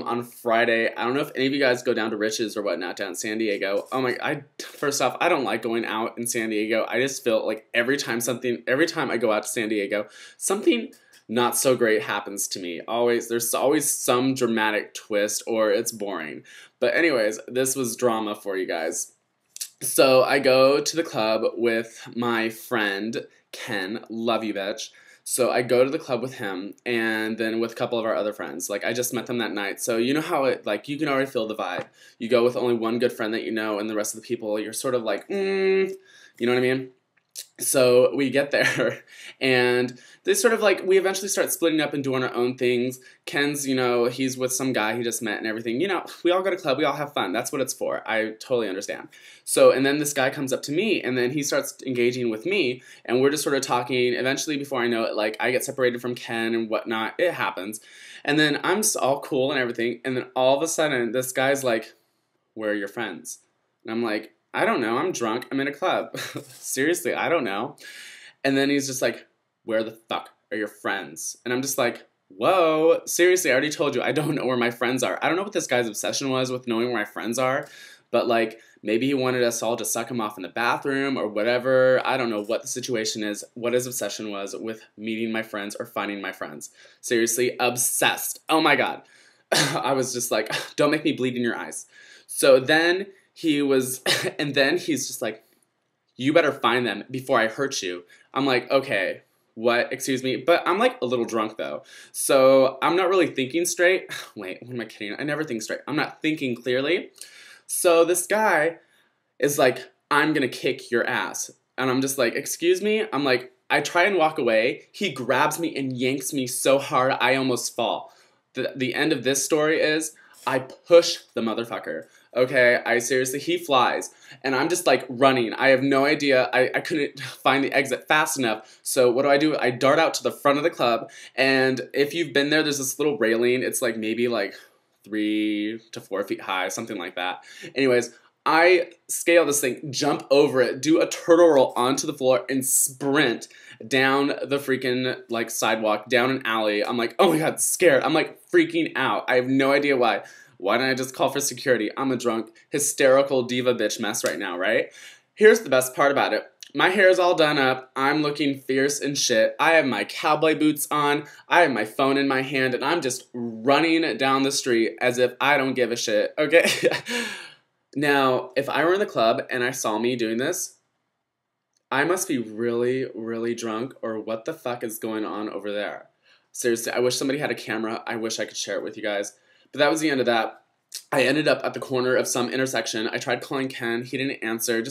on Friday. I don't know if any of you guys go down to Rich's or whatnot down in San Diego. Oh my, first off, I don't like going out in San Diego. I just feel like every time I go out to San Diego, something not so great happens to me. There's always some dramatic twist or it's boring. But anyways, this was drama for you guys. So I go to the club with my friend, Ken. Love you, bitch. So I go to the club with him and then with a couple of our other friends. Like, I just met them that night. So you know how you can already feel the vibe. You go with only one good friend that you know and the rest of the people, you're sort of like, you know what I mean? So we get there, and they sort of we eventually start splitting up and doing our own things. Ken's, he's with some guy he just met and everything. We all go to club, we all have fun. That's what it's for. I totally understand. So, and then this guy comes up to me, and then he starts engaging with me, and we're just sort of talking. Eventually, before I know it, I get separated from Ken and whatnot. It happens. And then I'm just all cool and everything, and then all of a sudden, this guy's like, "Where are your friends?" And I'm like, "I don't know, I'm drunk, I'm in a club." Seriously, I don't know. And then he's just like, "Where the fuck are your friends?" And I'm just like, whoa, seriously, I already told you, I don't know where my friends are. I don't know what this guy's obsession was with knowing where my friends are, but maybe he wanted us all to suck him off in the bathroom or whatever. I don't know what the situation is, what his obsession was with meeting my friends or finding my friends. Seriously, obsessed. Oh my God. I was just like, don't make me bleed in your eyes. So then and then he's just like, "You better find them before I hurt you." I'm like, okay, what? Excuse me? But I'm a little drunk though. So I'm not really thinking straight. Wait, what am I kidding? I never think straight. I'm not thinking clearly. So this guy is like, "I'm gonna kick your ass." And I'm just like, excuse me? I'm like, I try and walk away. He grabs me and yanks me so hard I almost fall. The end of this story is I push the motherfucker. Okay, he flies, and I'm just running. I have no idea. I couldn't find the exit fast enough. So what do? I dart out to the front of the club, and if you've been there's this little railing. It's maybe 3 to 4 feet high, something like that. Anyways, I scale this thing, jump over it, do a turtle roll onto the floor, and sprint down the freaking sidewalk, down an alley. I'm like, oh my God, scared. I'm freaking out. I have no idea why. Why didn't I just call for security? I'm a drunk, hysterical diva bitch mess right now, right? Here's the best part about it. My hair is all done up. I'm looking fierce and shit. I have my cowboy boots on. I have my phone in my hand, and I'm just running down the street as if I don't give a shit, okay? Now, if I were in the club and I saw me doing this, I must be really, really drunk, or what the fuck is going on over there? Seriously, I wish somebody had a camera. I wish I could share it with you guys. But that was the end of that. I ended up at the corner of some intersection. I tried calling Ken. He didn't answer.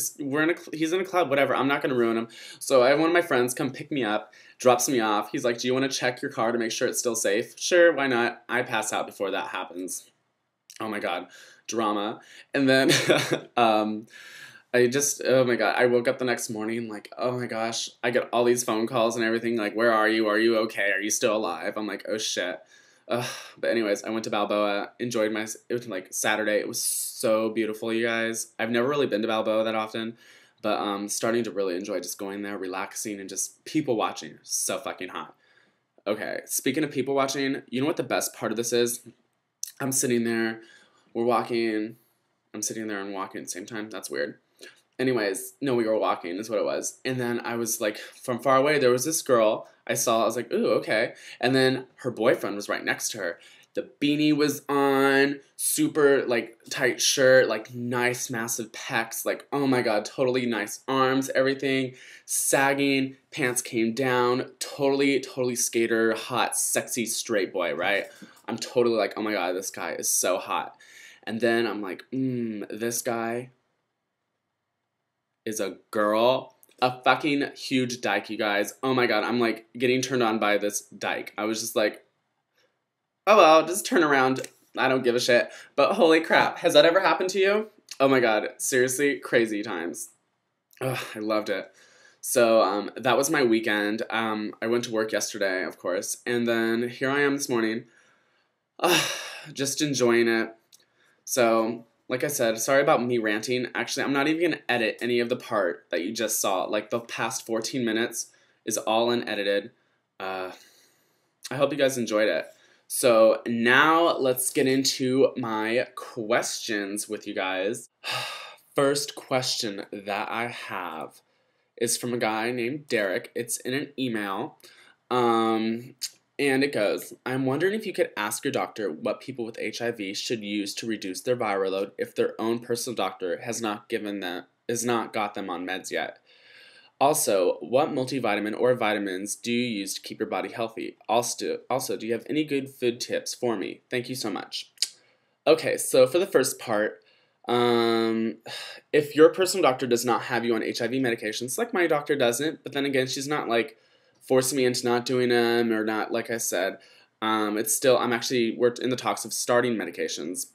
He's in a club, whatever. I'm not going to ruin him. So I have one of my friends come pick me up, drops me off. He's like, "Do you want to check your car to make sure it's still safe?" Sure, why not? I pass out before that happens. Oh my God, drama. And then oh my God, I woke up the next morning oh my gosh, I get all these phone calls and everything "Where are you? Are you okay? Are you still alive?" I'm like, oh shit. But anyways, I went to Balboa, enjoyed it was Saturday. It was so beautiful, you guys. I've never really been to Balboa that often, but starting to really enjoy just going there, relaxing, and just people watching. So fucking hot. Okay, speaking of people watching, you know what the best part of this is? I'm sitting there, we're walking, I'm sitting there and walking at the same time. That's weird. Anyways, no, we were walking is what it was. And then I was from far away, there was this girl I saw. I was like, ooh, okay. And then her boyfriend was right next to her. The beanie was on, super tight shirt, nice massive pecs, oh my God, totally nice arms, everything, sagging, pants came down, totally skater, hot, sexy, straight boy, right? I'm totally oh my God, this guy is so hot. And then I'm like, this guy is a girl. A fucking huge dyke, you guys. Oh my God, I'm getting turned on by this dyke. I was just oh well, just turn around. I don't give a shit. But holy crap, has that ever happened to you? Oh my God, seriously, crazy times. Ugh, I loved it. So that was my weekend. I went to work yesterday, of course, and then here I am this morning, just enjoying it. So, like I said, sorry about me ranting. Actually, I'm not even going to edit any of the part that you just saw. The past 14 minutes is all unedited. I hope you guys enjoyed it. So now let's get into my questions with you guys. First question that I have is from a guy named Derek. It's in an email. Um, and it goes, I'm wondering if you could ask your doctor what people with HIV should use to reduce their viral load if their own personal doctor has not got them on meds yet. Also, what multivitamin or vitamins do you use to keep your body healthy? Also, do you have any good food tips for me? Thank you so much. Okay, so for the first part, um, if your personal doctor does not have you on HIV medications, like my doctor doesn't, but then again, she's not like forcing me into not doing them or not, like I said. It's still, we're in the talks of starting medications.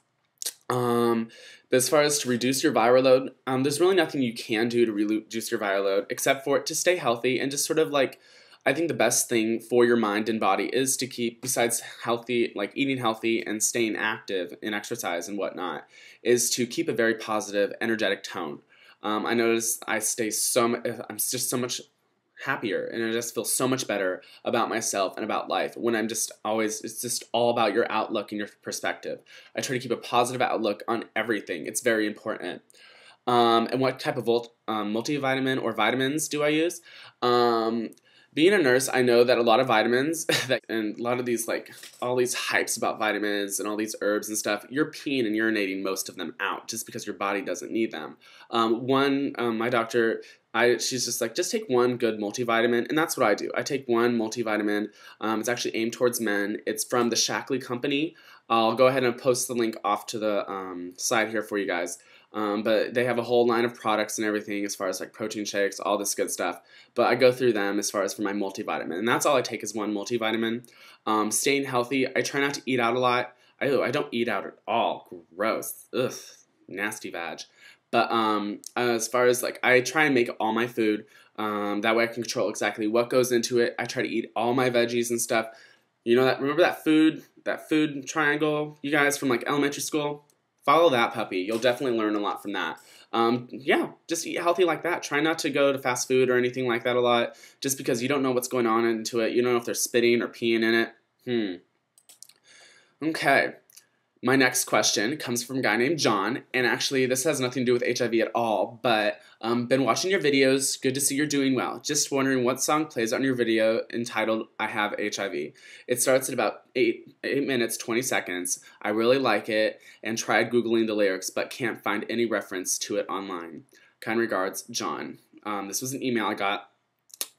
Um, but as far as to reduce your viral load, there's really nothing you can do to reduce your viral load except for it to stay healthy and just sort of like, I think the best thing for your mind and body is to keep, besides healthy, like eating healthy and staying active in exercise and whatnot, is to keep a very positive, energetic tone. I notice I'm just so much happier and I just feel so much better about myself and about life when I'm just always, it's just all about your outlook and your perspective. I try to keep a positive outlook on everything. It's very important. And what type of multivitamin or vitamins do I use? Being a nurse, I know that a lot of vitamins and a lot of these, like, all these hypes about vitamins and all these herbs and stuff, you're peeing and urinating most of them out just because your body doesn't need them. My doctor, she's just like, just take one good multivitamin, and that's what I do. I take one multivitamin. It's actually aimed towards men. It's from the Shackley Company. I'll go ahead and post the link off to the side here for you guys. But they have a whole line of products and everything as far as like protein shakes, all this good stuff. But I go through them as far as for my multivitamin. And that's all I take is one multivitamin. Staying healthy, I try not to eat out a lot. I don't eat out at all. Gross. Ugh. Nasty vag. But as far as like, I try and make all my food. That way I can control exactly what goes into it. I try to eat all my veggies and stuff. You know that, remember that food triangle, you guys, from like elementary school? Follow that puppy. You'll definitely learn a lot from that. Yeah, just eat healthy like that. Try not to go to fast food or anything like that a lot, just because you don't know what's going on into it. You don't know if they're spitting or peeing in it. Okay. My next question comes from a guy named John, and actually this has nothing to do with HIV at all, but been watching your videos, good to see you're doing well. Just wondering what song plays on your video entitled I Have HIV. It starts at about 8 minutes 20 seconds. I really like it and tried Googling the lyrics but can't find any reference to it online. Kind regards, John. This was an email I got.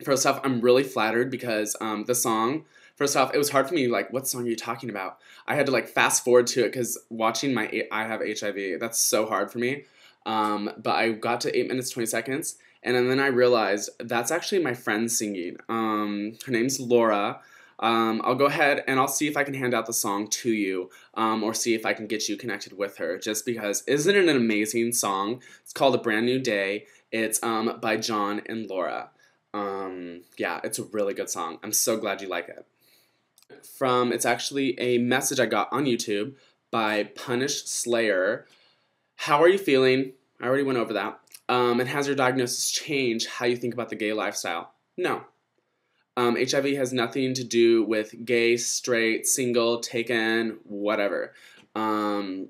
First off, I'm really flattered because the song, first off, it was hard for me, like, what song are you talking about? I had to, like, fast forward to it because watching my I Have HIV, that's so hard for me. But I got to 8 minutes, 20 seconds, and then I realized that's actually my friend singing. Her name's Laura. I'll go ahead and I'll see if I can hand out the song to you, or see if I can get you connected with her, just because, isn't it an amazing song? It's called A Brand New Day. It's by John and Laura. Yeah, it's a really good song. I'm so glad you like it. It's actually a message I got on YouTube by Punish Slayer. How are you feeling? I already went over that. And has your diagnosis changed how you think about the gay lifestyle? No. HIV has nothing to do with gay, straight, single, taken, whatever. I've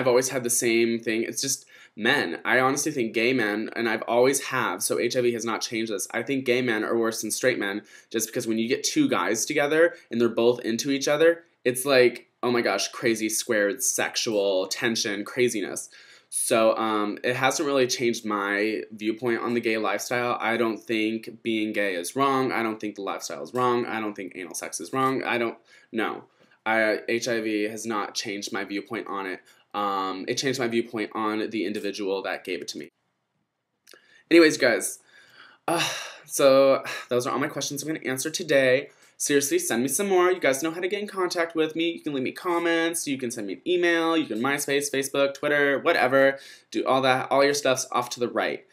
always had the same thing. It's just men. I honestly think gay men, and I've always have, so HIV has not changed this. I think gay men are worse than straight men just because when you get two guys together and they're both into each other, it's like, oh my gosh, crazy squared sexual tension, craziness. So it hasn't really changed my viewpoint on the gay lifestyle. I don't think being gay is wrong. I don't think the lifestyle is wrong. I don't think anal sex is wrong. HIV has not changed my viewpoint on it. It changed my viewpoint on the individual that gave it to me. Anyways, guys, so those are all my questions I'm going to answer today. Seriously, send me some more. You guys know how to get in contact with me. You can leave me comments. You can send me an email. You can MySpace, Facebook, Twitter, whatever. Do all that. All your stuff's off to the right,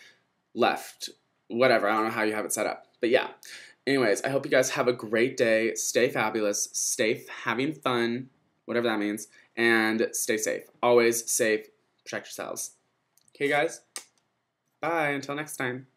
left, whatever. I don't know how you have it set up. But yeah. Anyways, I hope you guys have a great day. Stay fabulous. Stay having fun, whatever that means. And stay safe. Always safe. Protect yourselves. Okay, guys? Bye. Until next time.